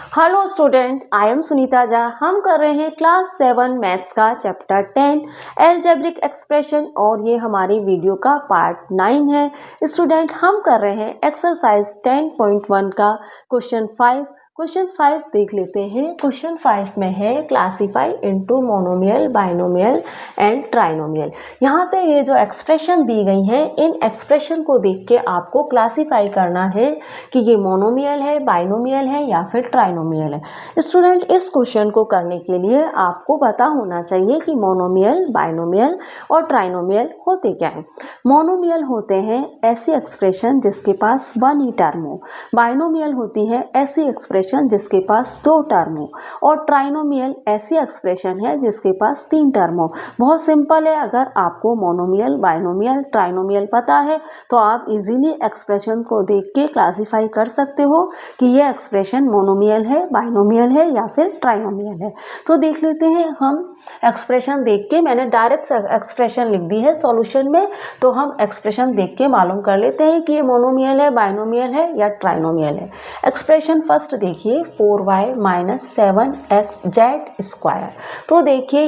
Hello student, I am Sunita Jha. हम कर रहे हैं क्लास 7 मैथ्स का चैप्टर 10 एल्जेब्रिक एक्सप्रेशन और ये हमारी वीडियो का पार्ट 9 है। स्टूडेंट, हम कर रहे हैं एक्सरसाइज 10.1 का क्वेश्चन 5। क्वेश्चन 5 देख लेते हैं। क्वेश्चन 5 में है classify into monomial, binomial and trinomial. यहाँ पे ये जो एक्सप्रेशन दी गई है, इन एक्सप्रेशन को देख के आपको क्लासीफाई करना है कि ये मोनोमियल है, बाइनोमियल है या फिर ट्राइनोमियल है। स्टूडेंट, इस क्वेश्चन को करने के लिए आपको पता होना चाहिए कि मोनोमियल, बाइनोमियल और ट्राइनोमियल होते क्या हैं। मोनोमियल होते हैं ऐसी एक्सप्रेशन जिसके पास वन ही टर्म हो। बाइनोमियल होती है ऐसी एक्सप्रेशन जिसके पास दो टर्म हो। और ट्राइनोमियल ऐसी एक्सप्रेशन है जिसके पास तीन टर्म हो। बहुत सिंपल है। अगर आपको मोनोमियल, बाइनोमियल, ट्राइनोमियल पता है तो आप इजीली एक्सप्रेशन को देख के क्लासीफाई कर सकते हो कि ये एक्सप्रेशन मोनोमियल है, बाइनोमियल है या फिर ट्राइनोमियल है। तो देख लेते हैं हम एक्सप्रेशन देख के। मैंने डायरेक्ट एक्सप्रेशन लिख दी है सॉल्यूशन में, तो हम एक्सप्रेशन देख के मालूम कर लेते हैं कि ये मोनोमियल है, बाइनोमियल है या ट्राइनोमियल है। एक्सप्रेशन फर्स्ट देखिए, 4y - 7xz²। तो देखिए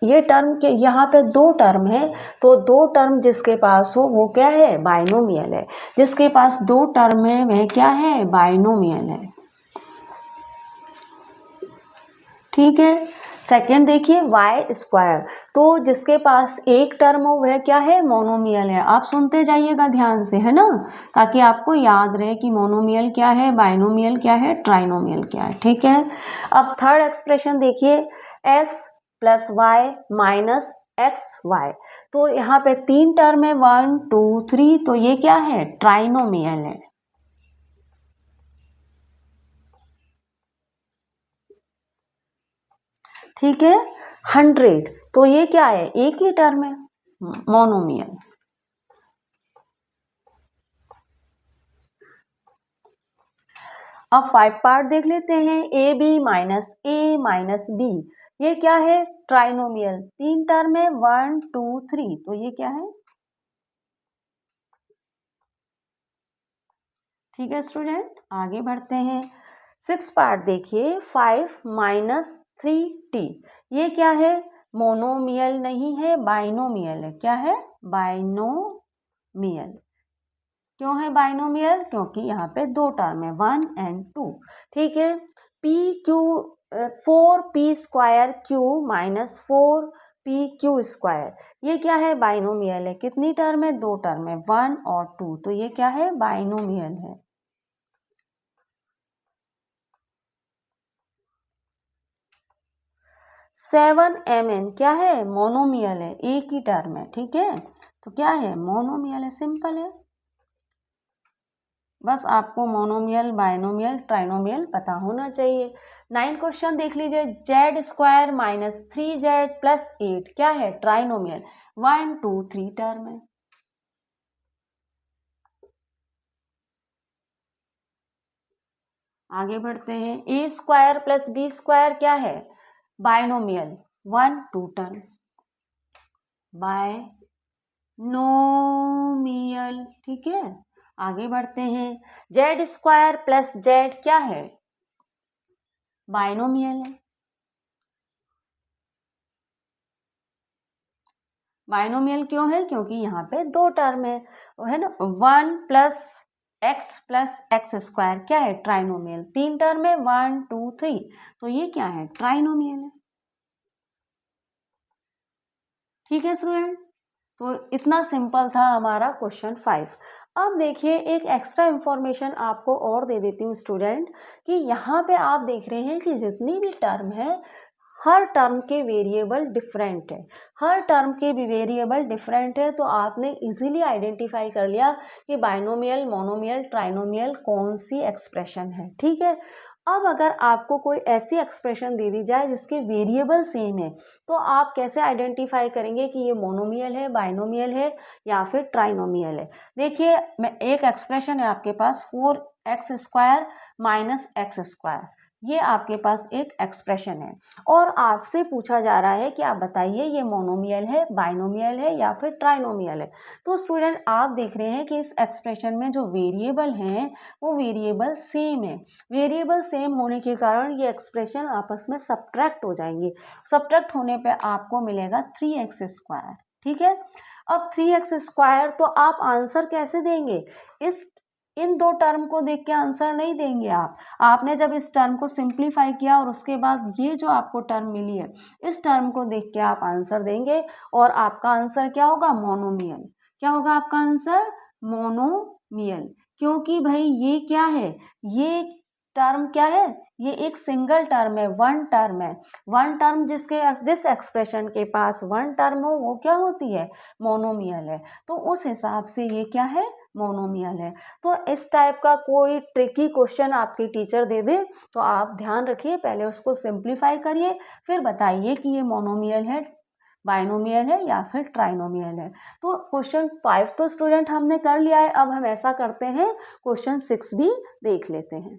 ये टर्म के यहाँ पे दो टर्म है, तो दो टर्म जिसके पास हो वो क्या है, बाइनोमियल है। जिसके पास दो टर्म है वह क्या है, बाइनोमियल है। ठीक है। सेकेंड देखिए, y²। तो जिसके पास एक टर्म हो वह क्या है, मोनोमियल है। आप सुनते जाइएगा ध्यान से, है ना, ताकि आपको याद रहे कि मोनोमियल क्या है, बाइनोमियल क्या है, ट्राइनोमियल क्या है। ठीक है। अब थर्ड एक्सप्रेशन देखिए, x + y - xy। तो यहाँ पे तीन टर्म है, 1 2 3, तो ये क्या है, ट्राइनोमियल है। ठीक है। 100, तो ये क्या है, एक ही टर्म है, मोनोमियल। अब 5 पार्ट देख लेते हैं। AB - A - B, ये क्या है, ट्राइनोमियल। तीन टर्म है, 1 2 3, तो ये क्या है। ठीक है स्टूडेंट, आगे बढ़ते हैं। 6 पार्ट देखिए, 5 - 3t, ये क्या है, मोनोमियल नहीं है, बाइनोमियल है। क्या है, बाइनोमियल। क्यों है बाइनोमियल, क्योंकि यहाँ पे दो टर्म है, 1 और 2। ठीक है। PQ 4p² - 4pq², ये क्या है, बाइनोमियल है। कितनी टर्म है, दो टर्म है, 1 और 2, तो ये क्या है, बाइनोमियल है। 7mn क्या है, मोनोमियल है, एक ही टर्म है। ठीक है, तो क्या है, मोनोमियल है, सिंपल है। बस आपको मोनोमियल, बाइनोमियल, ट्राइनोमियल पता होना चाहिए। 9 क्वेश्चन देख लीजिए, z² - 3z + 8 क्या है, ट्राइनोमियल। 1 2 3 टर्म है। आगे बढ़ते हैं। a² + b² क्या है, बाइनोमियल। 1 2 term, binomial. ठीक है। आगे बढ़ते हैं। z² + z क्या है, बाइनोमियल है। बाइनोमियल क्यों है, क्योंकि यहाँ पे दो टर्म है ना। 1 + x + x² क्या है, ट्राइनोमियल। तीन टर्म है, 1 2 3, तो ये क्या है, ट्राइनोमियल है। ठीक है स्टूडेंट, तो इतना सिंपल था हमारा क्वेश्चन 5। अब देखिए, एक एक्स्ट्रा इंफॉर्मेशन आपको और दे देती हूँ स्टूडेंट, कि यहाँ पे आप देख रहे हैं कि जितनी भी टर्म है, हर टर्म के वेरिएबल डिफरेंट है। हर टर्म के भी वेरिएबल डिफरेंट है, तो आपने इजीली आइडेंटिफाई कर लिया कि बाइनोमियल, मोनोमियल, ट्राइनोमियल कौन सी एक्सप्रेशन है। ठीक है। अब अगर आपको कोई ऐसी एक्सप्रेशन दे दी जाए जिसके वेरिएबल सेम है, तो आप कैसे आइडेंटिफाई करेंगे कि ये मोनोमियल है, बाइनोमियल है या फिर ट्राइनोमियल है। देखिए, मैं एक एक्सप्रेशन है आपके पास, 4x² - x²। ये आपके पास एक एक्सप्रेशन है और आपसे पूछा जा रहा है कि आप बताइए ये मोनोमियल है, बाइनोमियल है या फिर ट्राइनोमियल है। तो स्टूडेंट आप देख रहे हैं कि इस एक्सप्रेशन में जो वेरिएबल हैं वो वेरिएबल सेम है। वेरिएबल सेम होने के कारण ये एक्सप्रेशन आपस में सब्ट्रैक्ट हो जाएंगे। सब्ट्रैक्ट होने पे आपको मिलेगा 3x²। ठीक है, अब 3x², तो आप आंसर कैसे देंगे? इन दो टर्म को देख के आंसर नहीं देंगे आपने जब इस टर्म को सिंप्लीफाई किया और उसके बाद ये जो आपको टर्म मिली है इस टर्म को देख के आप आंसर देंगे और आपका आंसर क्या होगा? मोनोमियल। क्या होगा आपका आंसर? मोनोमियल। क्योंकि भाई ये क्या है? ये टर्म क्या है? ये एक सिंगल टर्म है, वन टर्म है। वन टर्म जिस एक्सप्रेशन के पास वन टर्म हो वो क्या होती है? मोनोमियल है। तो उस हिसाब से ये क्या है? मोनोमियल है। तो इस टाइप का कोई ट्रिकी क्वेश्चन आपकी टीचर दे दे तो आप ध्यान रखिए, पहले उसको सिंप्लीफाई करिए, फिर बताइए कि ये मोनोमियल है, बाइनोमियल है या फिर ट्राइनोमियल है। तो क्वेश्चन 5 तो स्टूडेंट हमने कर लिया है। अब हम ऐसा करते हैं, क्वेश्चन 6 भी देख लेते हैं।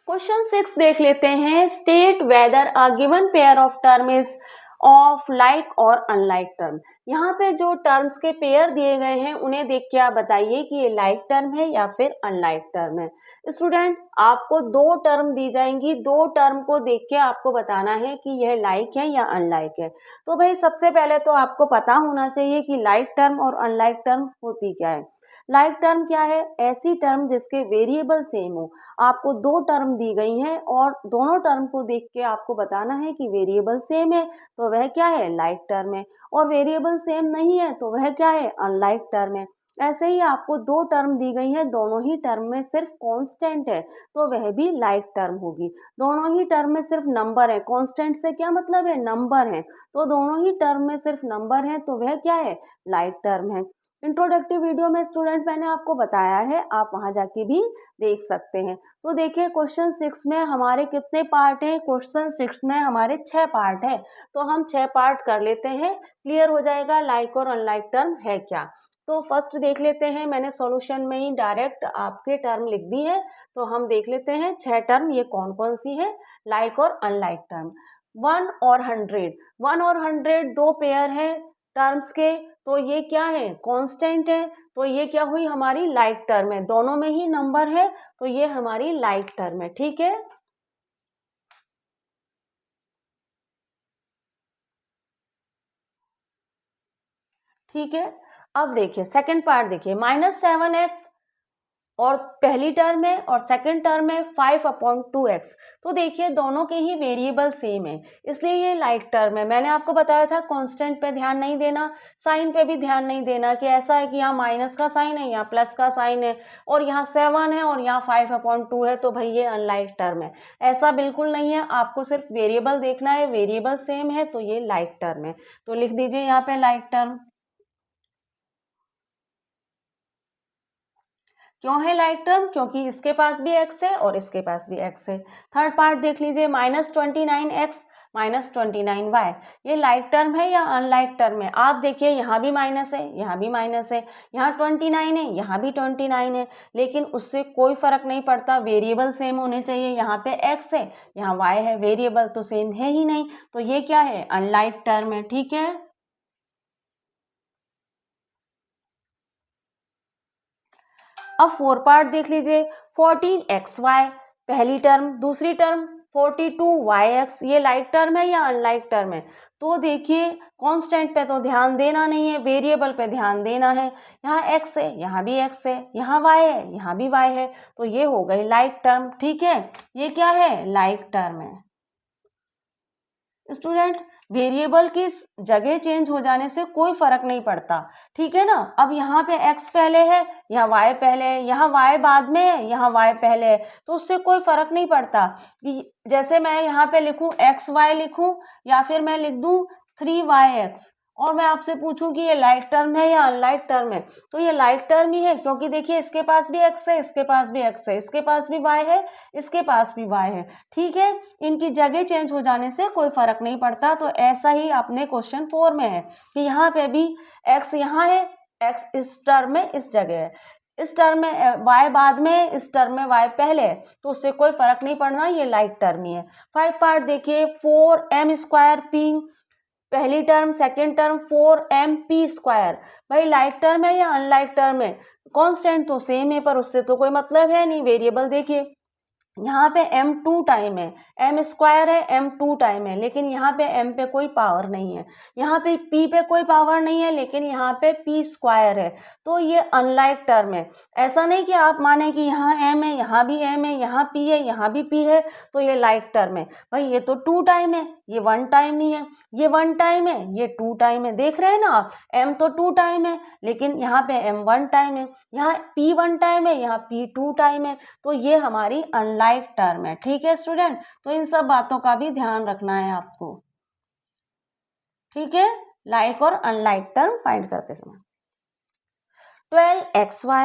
क्वेश्चन 6 देख लेते हैं। State whether a given pair of term is of like और अनलाइक टर्म। यहाँ पे जो टर्म्स के पेयर दिए गए हैं उन्हें देख के आप बताइए कि ये लाइक टर्म है या फिर अनलाइक टर्म है। स्टूडेंट आपको दो टर्म दी जाएंगी, दो टर्म को देख के आपको बताना है कि यह लाइक है या अनलाइक है। तो भाई सबसे पहले तो आपको पता होना चाहिए कि लाइक टर्म और अनलाइक टर्म होती क्या है। लाइक टर्म क्या है? ऐसी टर्म जिसके वेरिएबल सेम हो। आपको दो टर्म दी गई हैं और दोनों टर्म को देख के आपको बताना है कि वेरिएबल सेम है तो वह क्या है? लाइक टर्म है। और वेरिएबल सेम नहीं है तो वह क्या है? अनलाइक टर्म है। ऐसे ही आपको दो टर्म दी गई है, दोनों ही टर्म में सिर्फ कांस्टेंट है तो वह भी लाइक टर्म होगी। दोनों ही टर्म में सिर्फ नंबर है, कांस्टेंट से क्या मतलब है? नंबर है। तो दोनों ही टर्म में सिर्फ नंबर है तो वह क्या है? लाइक टर्म है। इंट्रोडक्टिव वीडियो में स्टूडेंट मैंने आपको बताया है, आप वहां जाके भी देख सकते हैं। तो देखिए क्वेश्चन 6 में हमारे कितने पार्ट हैं? क्वेश्चन 6 में हमारे 6 पार्ट हैं। तो हम 6 पार्ट कर लेते हैं, क्लियर हो जाएगा लाइक और अनलाइक टर्म है क्या। तो फर्स्ट देख लेते हैं, मैंने सॉल्यूशन में ही डायरेक्ट आपके टर्म लिख दी है। तो हम देख लेते हैं 6 टर्म ये कौन कौन सी है लाइक और अनलाइक टर्म। 1 और 100, 1 और 100 दो पेयर है टर्म्स के, तो ये क्या है? कांस्टेंट है। तो ये क्या हुई? हमारी लाइक टर्म है। दोनों में ही नंबर है तो ये हमारी लाइक टर्म है। ठीक है, ठीक है। अब देखिए सेकंड पार्ट, देखिए -7x और पहली टर्म है और सेकंड टर्म है 5/2x। तो देखिए दोनों के ही वेरिएबल सेम है इसलिए ये लाइक टर्म है। मैंने आपको बताया था कांस्टेंट पे ध्यान नहीं देना, साइन पे भी ध्यान नहीं देना कि ऐसा है कि यहाँ माइनस का साइन है, यहाँ प्लस का साइन है और यहाँ 7 है और यहाँ 5/2 है तो भाई ये अनलाइक टर्म है। ऐसा बिल्कुल नहीं है, आपको सिर्फ वेरिएबल देखना है, वेरिएबल सेम है तो ये लाइक टर्म है। तो लिख दीजिए यहाँ पे लाइक टर्म। क्यों है लाइक टर्म? क्योंकि इसके पास भी x है और इसके पास भी x है। थर्ड पार्ट देख लीजिए, -29x -29y, ये लाइक टर्म है या अनलाइक टर्म है? आप देखिए यहाँ भी माइनस है, यहाँ भी माइनस है, यहाँ 29 है, यहाँ भी 29 है, लेकिन उससे कोई फर्क नहीं पड़ता, वेरिएबल सेम होने चाहिए। यहाँ पे x है, यहाँ y है, वेरिएबल तो सेम है ही नहीं तो ये क्या है? अनलाइक टर्म है। ठीक है, अब 4 पार्ट देख लीजिए, 14xy पहली टर्म, दूसरी टर्म 42yx, ये लाइक टर्म है या अनलाइक टर्म है? तो देखिए कांस्टेंट पे तो ध्यान देना नहीं है, वेरिएबल पे ध्यान देना है। यहाँ x है, यहाँ भी x है, यहाँ y है, यहाँ भी y है, तो ये हो गई लाइक टर्म। ठीक है, ये क्या है? लाइक टर्म है। स्टूडेंट वेरिएबल की जगह चेंज हो जाने से कोई फर्क नहीं पड़ता, ठीक है ना। अब यहाँ पे x पहले है, यहाँ y पहले है, यहाँ y बाद में है, यहाँ y पहले है, तो उससे कोई फर्क नहीं पड़ता कि जैसे मैं यहाँ पे लिखूं xy लिखूं या फिर मैं लिख दूं 3yx और मैं आपसे पूछूं कि ये लाइक टर्म है या अनलाइक टर्म है, तो ये लाइक टर्म ही है क्योंकि देखिए इसके पास भी x है, इसके पास भी x है, इसके पास भी y है, इसके पास भी y है। ठीक है, इनकी जगह चेंज हो जाने से कोई फर्क नहीं पड़ता। तो ऐसा ही अपने क्वेश्चन 4 में है कि यहाँ पे भी x यहाँ है, x इस टर्म में इस जगह है, इस टर्म में y बाद में, इस टर्म में y पहले है, तो उससे कोई फर्क नहीं पड़ना, ये लाइक टर्म ही है। 5 पार्ट देखिए, 4m²p पहली टर्म, सेकेंड टर्म 4mp²। भाई लाइक टर्म है या अनलाइक टर्म है? कांस्टेंट तो सेम है, पर उससे तो कोई मतलब है नहीं। वेरिएबल देखिए, यहाँ पे m 2 टाइम है, m² है, m 2 टाइम है, लेकिन यहाँ पे m पे कोई पावर नहीं है, यहाँ पे p पे कोई पावर नहीं है, लेकिन यहाँ पे p² है, तो ये अनलाइक टर्म है। ऐसा नहीं कि आप माने कि यहाँ m है, यहाँ भी m है, यहाँ p है, यहाँ भी p है, तो ये लाइक टर्म है। भाई ये तो 2 टाइम है, ये 1 टाइम नहीं है, ये 1 टाइम है, ये 2 टाइम है। देख रहे हैं ना आप, m तो 2 टाइम है, लेकिन यहाँ पे m 1 टाइम है, यहाँ p 1 टाइम है, यहाँ p 2 टाइम है, तो ये हमारी अनलाइक टर्म है। ठीक है स्टूडेंट, तो इन सब बातों का भी ध्यान रखना है आपको। ठीक है, लाइक और अनलाइक टर्म फाइंड करते समय 12xy,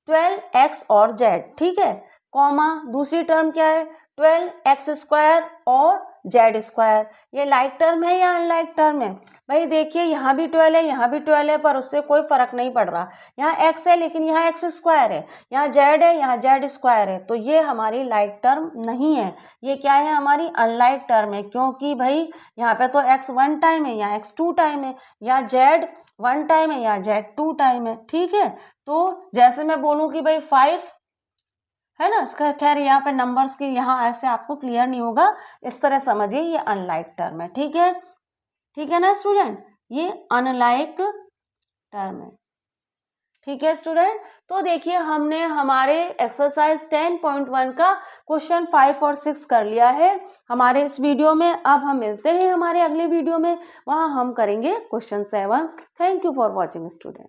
12x और z, ठीक है, कॉमा दूसरी टर्म क्या है 12x² और z²। ये लाइक टर्म है या अनलाइक टर्म है? भाई देखिए, यहाँ भी 12 है, यहाँ भी 12 है, पर उससे कोई फर्क नहीं पड़ रहा। यहाँ x है, लेकिन यहाँ x² है, यहाँ z है, यहाँ z² है, तो ये हमारी लाइक टर्म नहीं है। ये क्या है? हमारी अनलाइक टर्म है, क्योंकि भाई यहाँ पे तो x 1 टाइम है, यहाँ x 2 टाइम है, यहाँ z 1 टाइम है, यहाँ z 2 टाइम है। ठीक है, तो जैसे मैं बोलूँ कि भाई 5 है ना, इसका खैर यहाँ पे नंबर्स की यहाँ ऐसे आपको क्लियर नहीं होगा, इस तरह समझिए ये अनलाइक टर्म है। ठीक है, ठीक है ना स्टूडेंट, ये अनलाइक टर्म है। ठीक है स्टूडेंट, तो देखिए हमने हमारे एक्सरसाइज 10.1 का क्वेश्चन 5 और 6 कर लिया है हमारे इस वीडियो में। अब हम मिलते हैं हमारे अगले वीडियो में, वहाँ हम करेंगे question 7। Thank you for watching student.